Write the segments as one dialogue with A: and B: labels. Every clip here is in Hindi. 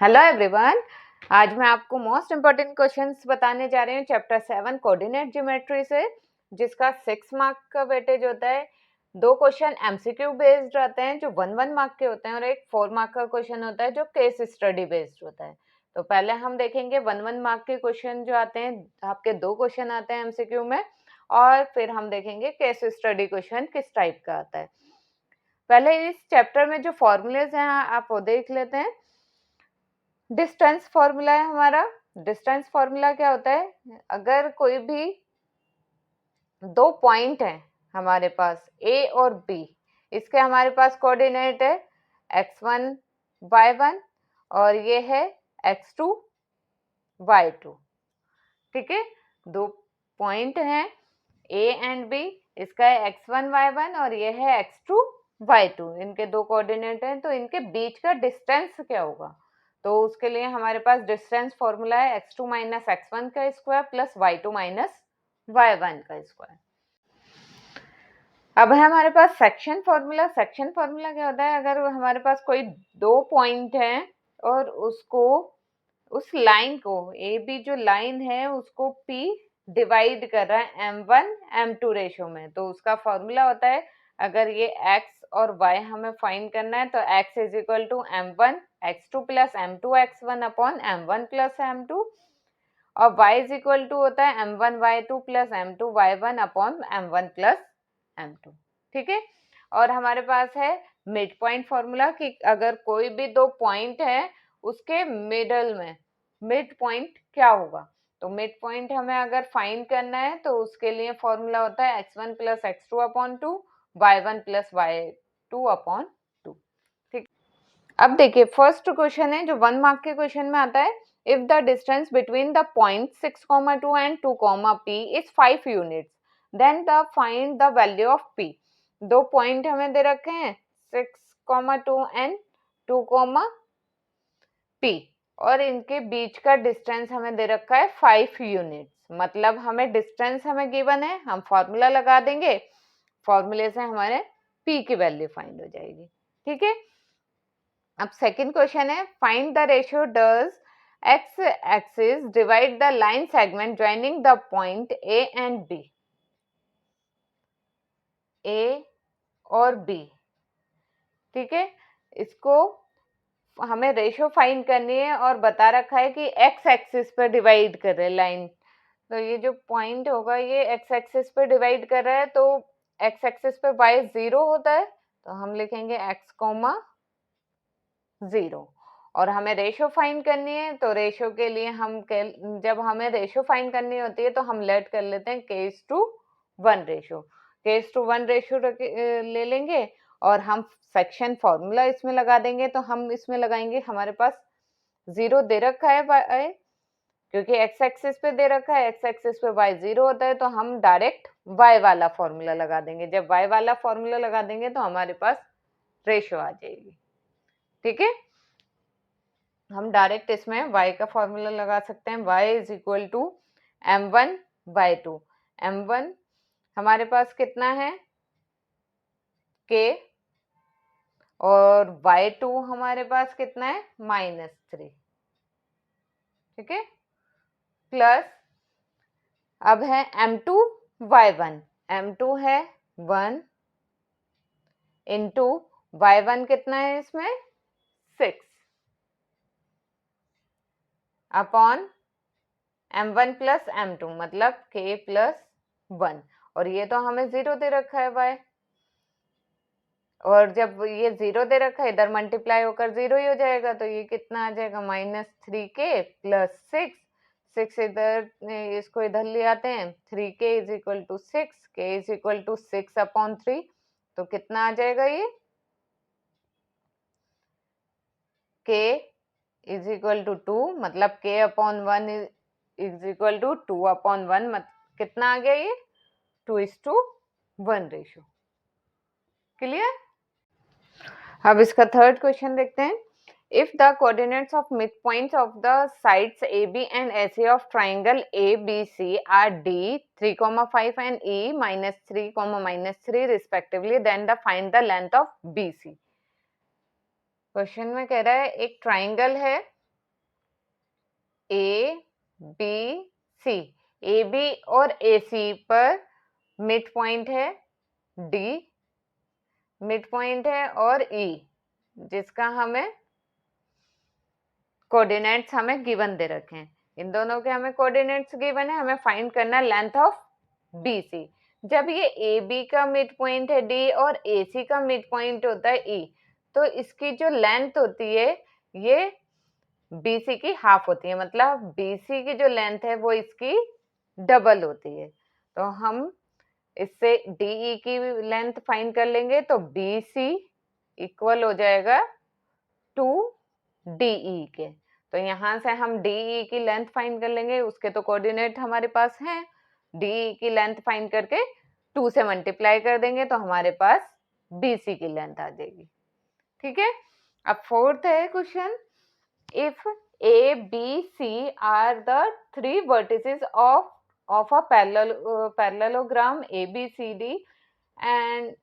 A: Hello everyone. आज मैं आपको मोस्ट इम्पोर्टेंट क्वेश्चंस बताने जा रही हूँ चैप्टर 7 कोऑर्डिनेट ज्योमेट्री से, जिसका 6 मार्क का वेटेज होता है। 2 क्वेश्चन एमसीक्यू बेस्ड रहते हैं जो 1 मार्क के होते हैं और एक 4 मार्क का क्वेश्चन होता है जो केस स्टडी बेस्ड होता है। तो पहले हम देखेंगे 1 मार्क के क्वेश्चन जो आते हैं, आपके 2 क्वेश्चन आते हैं एमसीक्यू में, और फिर हम देखेंगे केस स्टडी क्वेश्चन किस टाइप का आता है। पहले इस चैप्टर में जो फॉर्मूलेज हैं आप वो देख लेते हैं। डिस्टेंस फॉर्मूला है हमारा। डिस्टेंस फॉर्मूला क्या होता है, अगर कोई भी 2 पॉइंट हैं हमारे पास ए और बी, इसके हमारे पास कोऑर्डिनेट है x1 y1 और ये है x2 y2। ठीक है, 2 पॉइंट हैं ए एंड बी, इसका है x1 y1 और ये है x2 y2। इनके 2 कोऑर्डिनेट हैं, तो इनके बीच का डिस्टेंस क्या होगा, तो उसके लिए हमारे पास डिस्टेंस फॉर्मूला है x2 माइनस x1 का square plus y2 minus y1 का स्क्वायर। अब है हमारे पास सेक्शन फॉर्मूला। सेक्शन फॉर्मूला क्या होता है, अगर हमारे पास कोई 2 पॉइंट हैं और उसको, उस लाइन को, ए बी जो लाइन है उसको P डिवाइड कर रहा है m1 m2 रेशो में, तो उसका फॉर्मूला होता है, अगर ये x और y हमें फाइंड करना है तो x is equal to m1 x2 plus m2 x1 upon m1 plus m2, और y इज इक्वल टू होता है m1 y2 plus m2 y1 upon m1 plus m2। ठीक है, और हमारे पास है मिड पॉइंट फॉर्मूला कि अगर कोई भी 2 पॉइंट है उसके मिडल में मिड पॉइंट क्या होगा, तो मिड पॉइंट हमें अगर फाइंड करना है तो उसके लिए फॉर्मूला होता है x1 plus x2 upon 2 y1 plus y2 upon 2। ठीक, अब देखिए फर्स्ट क्वेश्चन है जो 1 मार्क के क्वेश्चन में आता है, if the distance between the point 6,2 and 2, p is 5 units then the find the value of p। 2 point हमें दे रखे हैं 6,2 एंड 2, p, और इनके बीच का डिस्टेंस हमें दे रखा है 5 यूनिट्स। मतलब हमें डिस्टेंस हमें गिवन है, हम फॉर्मूला लगा देंगे, फॉर्मूले से हमारे p की वैल्यू फाइंड हो जाएगी। ठीक है, अब सेकंड क्वेश्चन है, find the ratio does x axis divide the line segment joining the point a and b। a और b, ठीक है, इसको हमें रेशियो फाइंड करनी है और बता रखा है कि x एक्सिस पर डिवाइड कर रहे लाइन, तो ये जो पॉइंट होगा ये x एक्सिस पर डिवाइड कर रहा है, तो x एक्सिस पे y 0 होता है, तो हम लिखेंगे x, 0। और हमें रेशियो फाइंड करनी है, तो रेशियो के लिए हम जब हमें रेशियो फाइंड करनी होती है तो हम लेट कर लेते हैं k:1 रेशियो। k:1 रेशियो ले लेंगे और हम सेक्शन फॉर्मूला इसमें लगा देंगे, तो हम इसमें लगाएंगे, हमारे पास 0 दे रखा है y, क्योंकि x एक्सिस पे दे रखा है, x एक्सिस पे y 0 होता है, तो हम डायरेक्ट y वाला फॉर्मूला लगा देंगे। जब y वाला फॉर्मूला लगा देंगे तो हमारे पास रेशियो आ जाएगी। ठीक है, हम डायरेक्ट इसमें y का फॉर्मूला लगा सकते हैं, y is equal to m1 y2। m1 हमारे पास कितना है k, और y2 हमारे पास कितना है -3। ठीक है, प्लस अब है m2 y1, m2 है 1 इंटू y1 कितना है इसमें 6 अपॉन m1 प्लस m2 मतलब k प्लस 1, और ये तो हमें 0 दे रखा है y, और जब ये 0 दे रखा है इधर मल्टीप्लाई होकर 0 ही हो जाएगा, तो ये कितना आ जाएगा -3k प्लस 6। 6 इधर, इसको इधर ले आते हैं, 3k is equal to 6, k is equal to 6 upon 3, तो कितना आ जाएगा ये k इज इक्वल टू 2, मतलब k upon 1 is equal to 2 upon 1, कितना आ गया ये 2:1 रेशियो। क्लियर। अब इसका थर्ड क्वेश्चन देखते हैं, if the coordinates of mid points of the sides AB and AC of triangle ABC are D 3,5 and E -3, -3 respectively, then the find the length of BC। क्वेश्चन में कह रहा है एक ट्राइंगल है A B C, A B और ए सी पर मिड पॉइंट है, डी मिड पॉइंट है, और ई जिसका हमें कोऑर्डिनेट्स हमें गिवन दे रखे हैं। इन दोनों के हमें कोऑर्डिनेट्स गिवन है, हमें फाइंड करना है लेंथ ऑफ बी सी। जब ये ए बी का मिड पॉइंट है डी और ए सी का मिड पॉइंट होता है ई, तो इसकी जो लेंथ होती है ये बी सी की हाफ होती है, मतलब बी सी की जो लेंथ है वो इसकी डबल होती है। तो हम इससे डीई की लेंथ फाइंड कर लेंगे, तो बी सी इक्वल हो जाएगा टू डीई के। तो यहां से हम डीई की लेंथ फाइंड कर लेंगे, उसके तो कोऑर्डिनेट हमारे पास हैं। डीई की लेंथ फाइंड करके 2 से मल्टीप्लाई कर देंगे तो हमारे पास बीसी की लेंथ आ जाएगी। ठीक है, अब फोर्थ है question, if A B C are the 3 vertices of a parallelogram ABCD and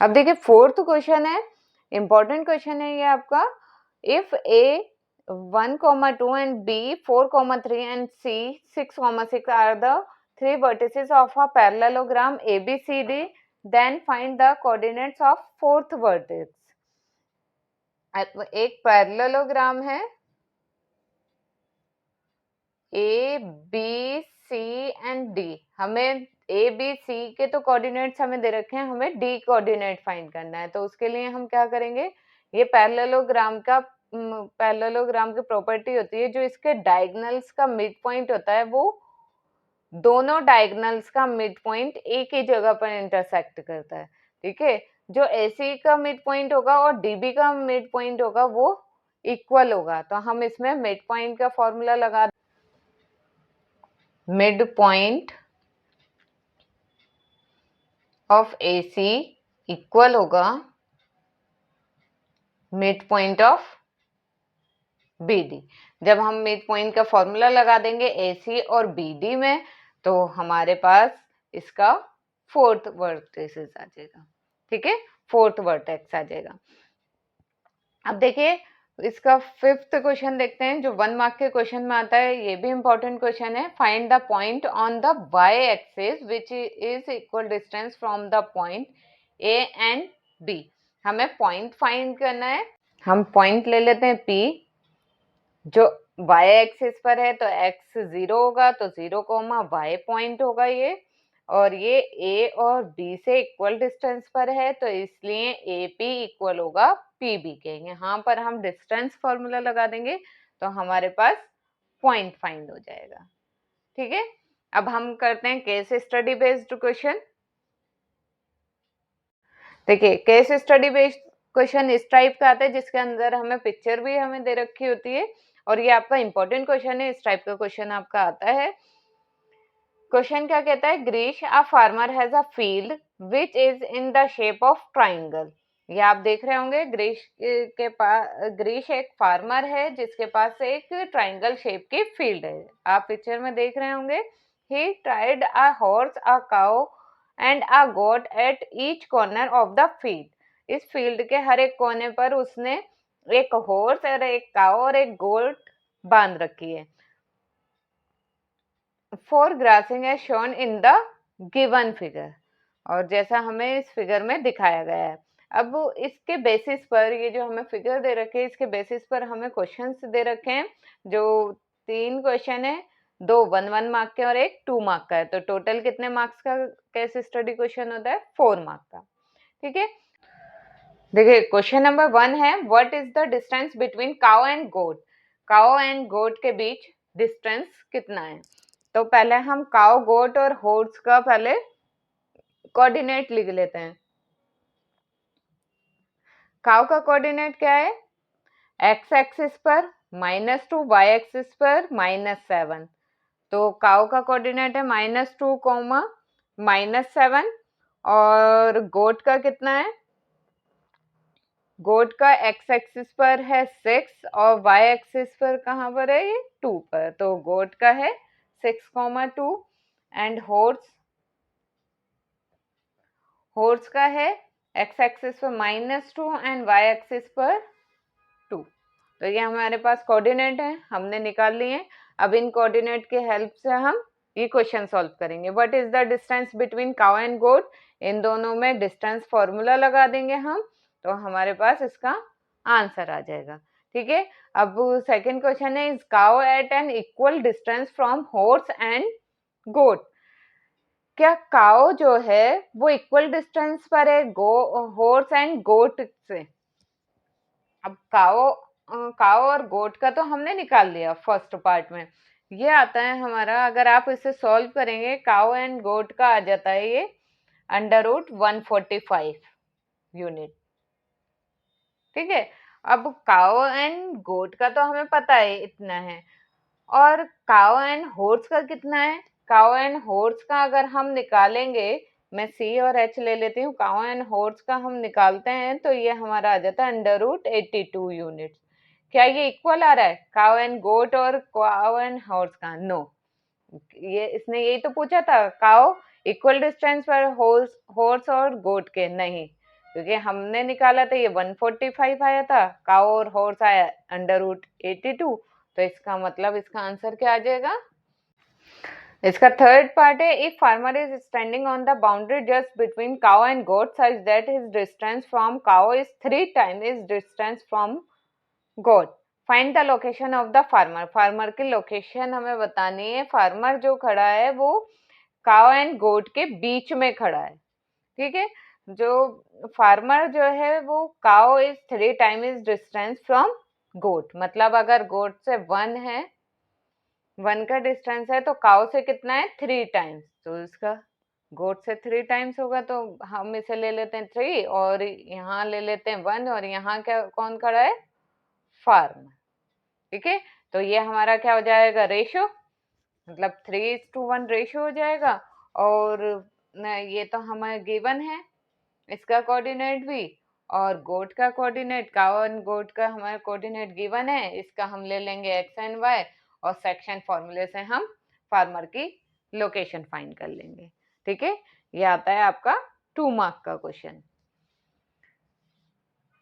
A: अब देखिए फोर्थ क्वेश्चन है, इंपॉर्टेंट क्वेश्चन है ये आपका। If A 1,2 and B 4,3 and C 6,6 are the 3 vertices of a parallelogram ABCD, then find the coordinates of fourth vertex। एक पैरेललोग्राम है A B C and D, हमें ए बी सी के तो कोऑर्डिनेट्स हमें दे रखे हैं, हमें डी कोऑर्डिनेट फाइंड करना है। तो उसके लिए हम क्या करेंगे, ये पैरेललोग्राम की प्रॉपर्टी होती है, जो इसके डायगोनल्स का मिड पॉइंट होता है वो दोनों डायगोनल्स का मिड पॉइंट एक ही जगह पर इंटरसेक्ट करता है। ठीक है, जो एसी का मिड पॉइंट होगा और डीबी का मिड पॉइंट होगा वो इक्वल होगा। तो हम इसमें मिड पॉइंट का फॉर्मूला लगा, mid point of AC equal होगा मिड पॉइंट ऑफ BD। जब हम मिड पॉइंट का फॉर्मूला लगा देंगे AC और BD में, तो हमारे पास इसका फोर्थ वर्टेक्स आ जाएगा। ठीक है, फोर्थ वर्टेक्स आ जाएगा। अब देखिए इसका फिफ्थ क्वेश्चन देखते हैं, जो 1 मार्क के क्वेश्चन में आता है, ये भी इंपॉर्टेंट क्वेश्चन है। Find the point on the y axis which is equal distance from the point A and B। हमें पॉइंट फाइंड करना है, हम पॉइंट ले लेते हैं P, जो y एक्सिस पर है तो x 0 होगा, तो 0, y पॉइंट होगा ये, और ये A और B से इक्वल डिस्टेंस पर है, तो इसलिए AP इक्वल होगा PB के। यहाँ पर हम डिस्टेंस फॉर्मूला लगा देंगे तो हमारे पास पॉइंट फाइंड हो जाएगा। ठीक है, अब हम करते हैं केस स्टडी बेस्ड क्वेश्चन। देखिए केस स्टडी बेस्ड क्वेश्चन इस टाइप का आता है, जिसके अंदर हमें पिक्चर भी हमें दे रखी होती है, और ये आपका इंपॉर्टेंट क्वेश्चन है। इस टाइप का क्वेश्चन आपका आता है। क्वेश्चन क्या कहता है, Girish a farmer has a field which is in the shape of triangle. ये आप देख रहे होंगे, ग्रीश एक फार्मर है जिसके पास एक ट्राइंगल शेप की फील्ड है। आप पिक्चर में देख रहे होंगे, he tried a horse, a cow and a goat at each corner of the field. इस फील्ड के हर एक कोने पर उसने एक हॉर्स और एक काउ और एक गोट बांध रखी है। फॉर ग्रासिंग है shown in the given figure, और जैसा हमें इस फिगर में दिखाया गया है। अब इसके बेसिस पर, ये जो हमें फिगर दे रखे हैं इसके बेसिस पर हमें क्वेश्चंस दे रखे हैं, जो 3 क्वेश्चन है, 2 1 मार्क के और एक 2 मार्क का है। तो टोटल कितने मार्क्स का केस स्टडी क्वेश्चन होता है, 4 मार्क का। ठीक है, देखिए क्वेश्चन नंबर 1 है, what is the distance between cow and goat. Cow and goat के बीच डिस्टेंस कितना है। तो पहले हम काउ, गोट और हॉर्स का पहले कोऑर्डिनेट लिख लेते हैं। काउ का कोऑर्डिनेट क्या है, x एक्सिस पर -2, y एक्सिस पर -7। तो काउ का कोऑर्डिनेट है -2, -7, और गोट का कितना है, गोट का x एक्सिस पर है 6 और y एक्सिस पर कहाँ पर है, ये 2 पर। तो गोट का है 6,2 एंड हॉर्स का है x एक्सिस पर -2 एंड y एक्सिस पर 2। तो ये हमारे पास कोऑर्डिनेट है, हमने निकाल लिए। अब इन कोऑर्डिनेट के हेल्प से हम ये क्वेश्चन सॉल्व करेंगे। What is the distance between cow and goat? इन दोनों में डिस्टेंस फॉर्मूला लगा देंगे हम, तो हमारे पास इसका आंसर आ जाएगा। ठीक है, अब सेकंड क्वेश्चन है, is cow at an equal distance from horse and goat? क्या काउ जो है वो इक्वल डिस्टेंस पर है हॉर्स एंड गोट से? अब काओ और गोट का तो हमने निकाल लिया फर्स्ट पार्ट में। ये आता है हमारा, अगर आप इसे सॉल्व करेंगे, काओ एंड गोट का आ जाता है ये √145 यूनिट। ठीक है, अब काओ एंड गोट का तो हमें पता है इतना है, और काओ एंड हॉर्स का कितना है? काओ एंड हॉर्स का अगर हम निकालेंगे, मैं सी और एच ले लेती हूँ, काओ एंड हॉर्स का हम निकालते हैं तो ये हमारा आ जाता है √82 यूनिट्स। क्या ये इक्वल आ रहा है काओ एंड गोट और काओ एंड हॉर्स का? नो। ये इसने यही तो पूछा था, काओ इक्वल डिस्टेंस पर हॉर्स और गोट के, नहीं, क्योंकि हमने निकाला था ये 145 आया था, काओ और हॉर्स आया √82। तो इसका मतलब इसका आंसर क्या आ जाएगा? इसका थर्ड पार्ट है, if farmer is standing on the boundary just between cow and goat such that his distance from cow is 3 time his distance from goat, find the location of the farmer. Farmer की लोकेशन हमें बतानी है। फार्मर जो खड़ा है वो काओ एंड गोट के बीच में खड़ा है। ठीक है, जो फार्मर जो है वो cow is 3 time is distance from goat, मतलब अगर गोट से 1 है, 1 का डिस्टेंस है, तो काओ से कितना है? 3 टाइम्स, तो इसका गोट से 3 टाइम्स होगा, तो हम इसे ले लेते हैं 3 और यहाँ ले लेते हैं 1, और यहाँ क्या कौन खड़ा है? फार्मर। ठीक है, तो ये हमारा क्या हो जाएगा? रेशो, मतलब 3:1 रेशो हो जाएगा। और ये तो हमें गिवन है, इसका कोऑर्डिनेट भी, और गोट का कोऑर्डिनेट, काओ एंड गोट का हमारा कोऑर्डिनेट गिवन है, इसका हम ले लेंगे एक्स एंड वाई, और सेक्शन फॉर्मूले से हम फार्मर की लोकेशन फाइंड कर लेंगे। ठीक है, ये आता है आपका 2 मार्क का क्वेश्चन।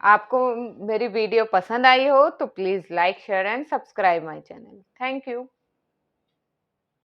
A: आपको मेरी वीडियो पसंद आई हो तो please like, share and subscribe my channel. Thank you.